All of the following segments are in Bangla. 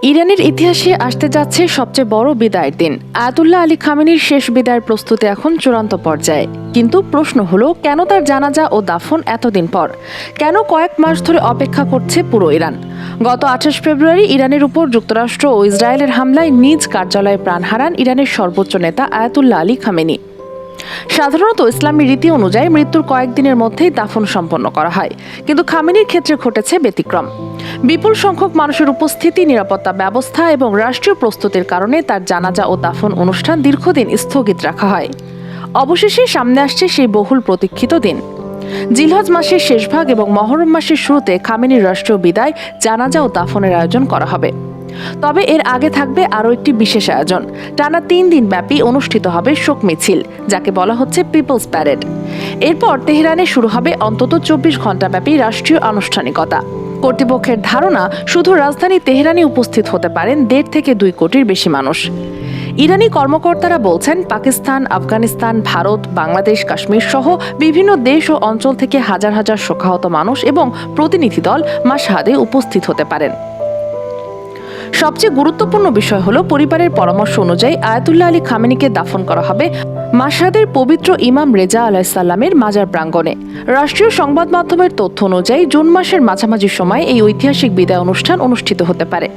ইরানের ইতিহাসে আসতে যাচ্ছে সবচেয়ে বড় বিদায়ের দিন। আয়াতুল্লাহ আলী খামেনির শেষ বিদায়ের প্রস্তুতি এখন চূড়ান্ত পর্যায়ে। কিন্তু প্রশ্ন হলো, কেন তার জানাজা ও দাফন এতদিন পর? কেন কয়েক মাস ধরে অপেক্ষা করছে পুরো ইরান? গত 28 ফেব্রুয়ারি ইরানের উপর যুক্তরাষ্ট্র ও ইসরায়েলের হামলায় নিজ কার্যালয়ে প্রাণ হারান ইরানের সর্বোচ্চ নেতা আয়াতুল্লাহ আলী খামেনি। সাধারণত ইসলামী রীতি অনুযায়ী মৃত্যুর কয়েকদিনের মধ্যেই দাফন সম্পন্ন করা হয়, কিন্তু খামেনির ক্ষেত্রে ঘটেছে ব্যতিক্রম। বিপুল সংখ্যক মানুষের উপস্থিতি, নিরাপত্তা ব্যবস্থা এবং রাষ্ট্রীয় প্রস্তুতির কারণে তার জানাজা ও দাফন অনুষ্ঠান দীর্ঘদিন স্থগিত রাখা হয়। অবশেষে সামনে আসছে সেই বহুল প্রতীক্ষিত দিন। জিলহজ মাসের শেষভাগ এবং মহরম মাসের শুরুতে খামেনির রাষ্ট্রীয় বিদায়, জানাজা ও দাফনের আয়োজন করা হবে। তবে এর আগে থাকবে আরও একটি বিশেষ আয়োজন। টানা 3 দিন ব্যাপী অনুষ্ঠিত হবে শোক মিছিল, যাকে বলা হচ্ছে পিপলস প্যারেড। এরপর তেহরানে শুরু হবে অন্তত 24 ঘণ্টা ব্যাপী রাষ্ট্রীয় আনুষ্ঠানিকতা। কর্তৃপক্ষের ধারণা, শুধু রাজধানী তেহরানে উপস্থিত হতে পারেন 1.5 থেকে 2 কোটির বেশি মানুষ। ইরানি কর্মকর্তারা বলছেন, পাকিস্তান, আফগানিস্তান, ভারত, বাংলাদেশ, কাশ্মীর সহ বিভিন্ন দেশ ও অঞ্চল থেকে হাজার হাজার শোকাহত মানুষ এবং প্রতিনিধি দল মাশহাদে উপস্থিত হতে পারেন। সবচেয়ে গুরুত্বপূর্ণ বিষয় হলো, পরিবারের পরামর্শ অনুযায়ী আয়াতুল্লাহ আলী খামেনিকে দাফন করা হবে মাশহাদের পবিত্র ইমাম রেজা আলাইসাল্লামের মাজার প্রাঙ্গণে। রাষ্ট্রীয় সংবাদ মাধ্যমের তথ্য অনুযায়ী জুন মাসের মাঝামাঝি সময় এই ঐতিহাসিক বিদায় অনুষ্ঠান অনুষ্ঠিত হতে পারে।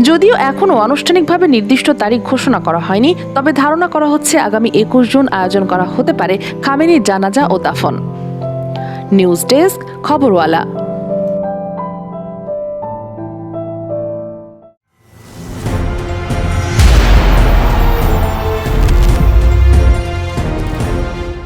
যদিও এখনও আনুষ্ঠানিকভাবে নির্দিষ্ট তারিখ ঘোষণা করা হয়নি, তবে ধারণা করা হচ্ছে আগামী 21 জুন আয়োজন করা হতে পারে খামেনির জানাজা ও দাফন। News desk, খবরওয়ালা।